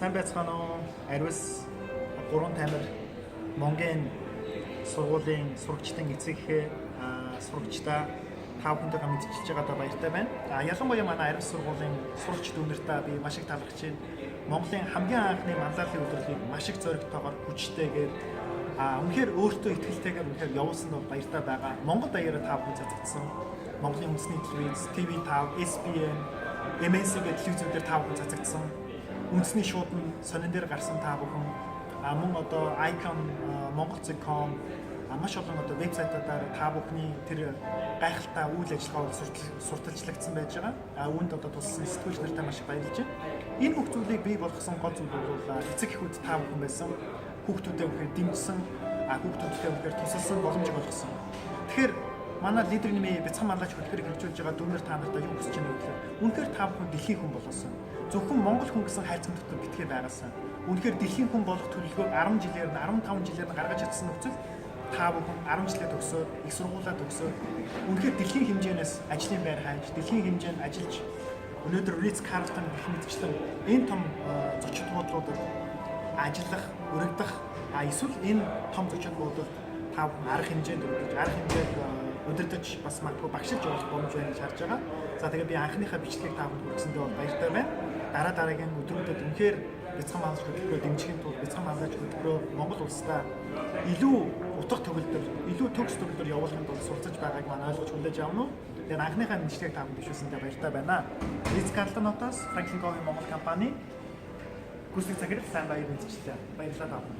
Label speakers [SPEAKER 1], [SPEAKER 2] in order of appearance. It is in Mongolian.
[SPEAKER 1] Сайн байцгаана уу? Ариус 3 тамир Монгийн сургуулийн сурагчдын эцэгхээ сурагчдаа та бүхэндээ мэдчилж байгаадаа баяртай байна. Ялангуяа манай Ариус сургуулийн сурагч дүүнэртээ би маш их талархаж байна. Монголын хамгийн анхны манлайлалын өдрөлийг маш их зоригтойгоор хүчтэйгээр үнэхээр өөртөө итгэлтэйгээр үнэхээр явуулсан бол баяртай байгаа. Монгол даяараа та бүхэн цацагдсан. Монголын үндэсний телевиз, TV5, SBN, MNC-гээ телевизүүдээр та бүхэн цацагдсан. Үндэсний шуудан сонин дээр гарсан та бүхэн мөн одоо Icon Монгол.com маш олон одоо вебсайтуудаар та бүхний тэр гайхалтай үйл ажиллагаа сурталчлагдсан байж байгаа. Үүнд одоо туссан сэтгүүлч нартай маш их баярлж байна. Энэ бүх зүйлийг бий болгосон гол зүйл бол эцэг эхүүд та бүхэн байсан. Хүүхдүүдэд үнэхээр дэмжсэн, хүүхдүүдтэй үнэхээр тусалсан, боломжийг олгосон. Тэгэхээр манай лидер нэмээ бяцхан манлайч хөтөлбөрийг хэрэгжүүлж байгаа дүүнер та нартай юу хүсэж байна вэ гэхээр үнэхээр та бүхэн дэлхийн хүн болоосон. Зөвхөн Монгол хүн гэсэн хайрцаг дотор битгий байгаасан. Үнэхээр дэлхийн хүн болох төлөвлөгөөг 10 жилээр нь 15 жилээр нь гаргаж чадсан нөхцөл та бүхэн 10 жилээ төгсөөд их сургуулаа төгсөөд үнэхээр дэлхийн хэмжээнээс ажлын байр хайж, дэлхийн хэмжээнд ажиллаж өнөөдөр Ritz Carlton гэх мэтчлэн энэ том зочид буудлуудад ажиллах, өргөдөх эсвэл энэ том зочид буудлууд та бүхэн арга хэмжээнд удирдах бас магадгүй багшилж явах боломж байна гэж харж байгаа. За тэгээ би анхныхаа бичлэгийг та бүхэнд хүргэсэндээ бол баяртай байна. Дараагийн өдрүүдэд үнэхээр бяцхан манлайч хөтөлбөрөөр дэмжихийн тулд бяцхан манлайч хөтөлбөрөөр Монгол улстай илүү утга төгөлдөр, илүү төгс төгөлдөр явуулахын тулд суралцж байгааг маань ойлгож хүлээж авна уу? Тэгээд анхныхаа бичлэгийг та бүхэнд дэвшүүлсэндээ баяртай байна. Ritz Carlton-оос Franklin Covey Монгол компани гүйцэтгэх цагаараа сайн баяр мэдчилээ. Баярлалаа та бүхэнд.